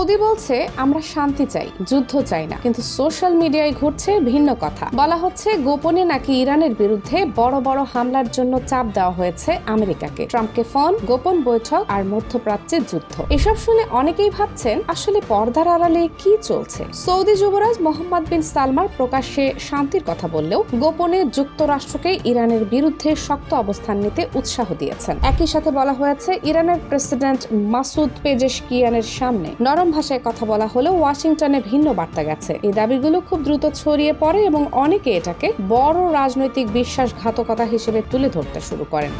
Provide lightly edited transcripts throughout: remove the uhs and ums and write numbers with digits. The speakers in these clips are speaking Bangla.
সৌদি বলছে আমরা শান্তি চাই, যুদ্ধ চাই না, কিন্তু সোশ্যাল মিডিয়ায় ঘুরছে ভিন্ন কথা। বলা হচ্ছে গোপনে নাকি ইরানের বিরুদ্ধে বড় বড় হামলার জন্য চাপ দেওয়া হয়েছে আমেরিকাকে। ট্রাম্পকে ফোন, গোপন বৈঠক আর মধ্যপ্রাচ্যের যুদ্ধ। এসব শুনে অনেকেই ভাবছেন আসলে পর্দার আড়ালে কি চলছে। সৌদি যুবরাজ মোহাম্মদ বিন সালমান প্রকাশ্যে শান্তির কথা বললেও গোপনে যুক্তরাষ্ট্রকে ইরানের বিরুদ্ধে শক্ত অবস্থান নিতে উৎসাহ দিয়েছেন। একই সাথে বলা হয়েছে ইরানের প্রেসিডেন্ট মাসুদ পেজেশকিয়ানের সামনে নরম ভাষায় কথা বলা হলেও ওয়াশিংটনে ভিন্ন বার্তা গেছে। এই দাবিগুলো খুব দ্রুত ছড়িয়ে পড়ে এবং অনেকে এটাকে বড় রাজনৈতিক বিশ্বাসঘাতকতা হিসেবে তুলে ধরতে শুরু করেন।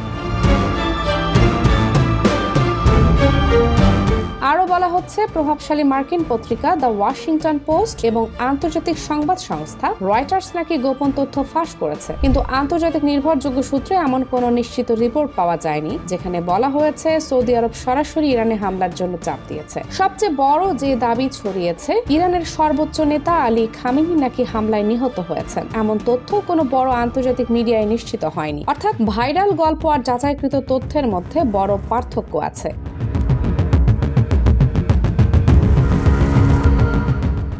আরও বলা হচ্ছে প্রভাবশালী মার্কিন পত্রিকা দ্য ওয়াশিংটন পোস্ট এবং আন্তর্জাতিক সংবাদ সংস্থা রয়টার্স নাকি গোপন তথ্য ফাঁস করেছে, কিন্তু আন্তর্জাতিক নির্ভরযোগ্য সূত্রে এমন কোনো নিশ্চিত রিপোর্ট পাওয়া যায়নি যেখানে বলা হয়েছে সৌদি আরব সরাসরি ইরানে হামলার জন্য চাপ দিয়েছে। সবচেয়ে বড় যে দাবি ছড়িয়েছে ইরানের সর্বোচ্চ নেতা আলী খামেনি নাকি হামলায় নিহত হয়েছেন, এমন তথ্য কোনো বড় আন্তর্জাতিক মিডিয়ায় নিশ্চিত হয়নি। অর্থাৎ ভাইরাল গল্প আর যাচাইকৃত তথ্যের মধ্যে বড় পার্থক্য আছে।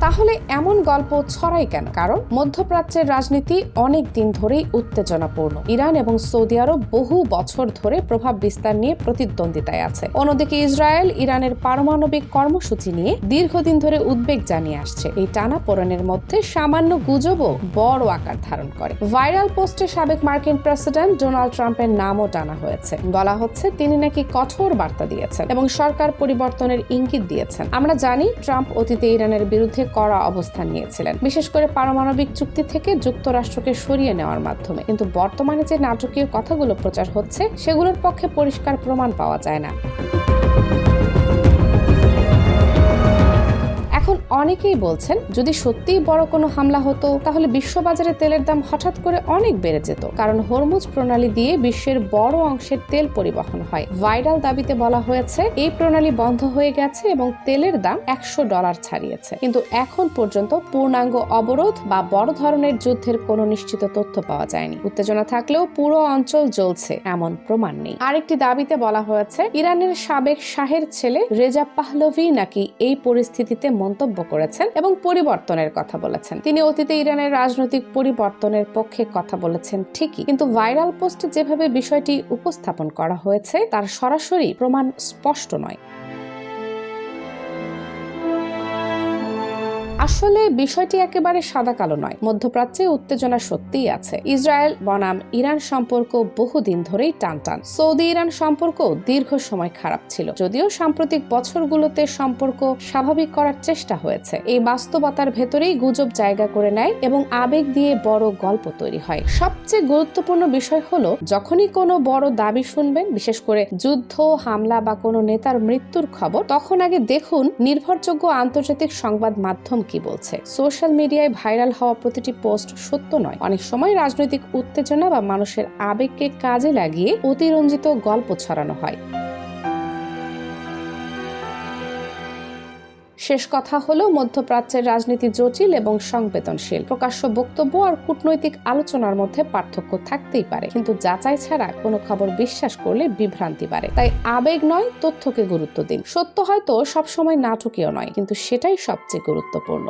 তাহলে এমন গল্প ছড়াই কেন? কারণ মধ্যপ্রাচ্যের রাজনীতি অনেক দিন ধরেই উত্তেজনাপূর্ণ। ইরান এবং সৌদি আরব বহু বছর ধরে প্রভাব বিস্তার নিয়ে প্রতিদ্বন্দ্বিতায় আছে। অন্যদিকে ইসরায়েল ইরানের পারমাণবিক কর্মসূচি নিয়ে দীর্ঘদিন ধরে উদ্বেগ জানিয়ে আসছে। এই টানাপোড়েনের মধ্যে সামান্য গুজবও বড় আকার ধারণ করে। ভাইরাল পোস্টে সাবেক মার্কিন প্রেসিডেন্ট ডোনাল্ড ট্রাম্পের নামও টানা হয়েছে। বলা হচ্ছে তিনি নাকি কঠোর বার্তা দিয়েছেন এবং সরকার পরিবর্তনের ইঙ্গিত দিয়েছেন। আমরা জানি ট্রাম্প অতীতে ইরানের বিরুদ্ধে কড়া অবস্থান নিয়েছিলেন, বিশেষ করে পারমাণবিক চুক্তি থেকে যুক্তরাষ্ট্রকে সরিয়ে নেওয়ার মাধ্যমে। কিন্তু বর্তমানে যে নাটকীয় কথাগুলো প্রচার হচ্ছে সেগুলোর পক্ষে পরিষ্কার প্রমাণ পাওয়া যায় না। এখন অনেকেই বলছেন যদি সত্যিই বড় কোনো হামলা হতো তাহলে বিশ্ববাজারে তেলের দাম হঠাৎ করে অনেক বেড়ে যেত, কারণ হরমুজ প্রণালী দিয়ে বিশ্বের বড় অংশের তেল পরিবহন হয়। ভাইরাল দাবিতে বলা হয়েছে এই প্রণালী বন্ধ হয়ে গেছে এবং তেলের দাম $100 ছাড়িয়েছে, কিন্তু এখন পর্যন্ত পূর্ণাঙ্গ অবরোধ বা বড় ধরনের যুদ্ধের কোনো নিশ্চিত তথ্য পাওয়া যায়নি। উত্তেজনা থাকলেও পুরো অঞ্চল জ্বলছে এমন প্রমাণ নেই। আরেকটি দাবিতে বলা হয়েছে ইরানের সাবেক শাহের ছেলে রেজা পাহলভি নাকি এই পরিস্থিতিতে মন্তব্য করেছেন এবং পরিবর্তনের কথা বলেছেন। তিনি অতীতে ইরানের রাজনৈতিক পরিবর্তনের পক্ষে কথা বলেছেন ঠিকই, কিন্তু ভাইরাল পোস্টে যেভাবে বিষয়টি উপস্থাপন করা হয়েছে তার সরাসরি প্রমাণ স্পষ্ট নয়। আসলে বিষয়টি একেবারে সাদা কালো নয়। মধ্যপ্রাচ্যে উত্তেজনা সত্যিই আছে। ইসরায়েল বনাম ইরান সম্পর্ক বহুদিন ধরেই টানটান। সৌদি ইরান সম্পর্ক দীর্ঘ সময় খারাপ ছিল, যদিও সাম্প্রতিক বছরগুলোতে সম্পর্ক স্বাভাবিক করার চেষ্টা হয়েছে। এই বাস্তবতার ভেতরেই গুজব জায়গা করে নেয় এবং আবেগ দিয়ে বড় গল্প তৈরি হয়। সবচেয়ে গুরুত্বপূর্ণ বিষয় হলো যখনই কোনো বড় দাবি শুনবেন, বিশেষ করে যুদ্ধ, হামলা বা কোনো নেতার মৃত্যুর খবর, তখন আগে দেখুন নির্ভরযোগ্য আন্তর্জাতিক সংবাদ মাধ্যম কি বলছে। সোশ্যাল মিডিয়ায় ভাইরাল হওয়া প্রতিটি পোস্ট সত্য নয়। অনেক সময় রাজনৈতিক উত্তেজনা বা মানুষের আবেগকে কাজে লাগিয়ে অতিরঞ্জিত গল্প ছড়ানো হয়। শেষ কথা হলো মধ্যপ্রাচ্যের রাজনীতি জটিল এবং সংবেদনশীল। প্রকাশ্য বক্তব্য আর কূটনৈতিক আলোচনার মধ্যে পার্থক্য থাকতেই পারে, কিন্তু যাচাই ছাড়া কোনো খবর বিশ্বাস করলে বিভ্রান্তি বাড়ে। তাই আবেগ নয়, তথ্যকে গুরুত্ব দিন। সত্য হয়তো সবসময় নাটকীয় নয়, কিন্তু সেটাই সবচেয়ে গুরুত্বপূর্ণ।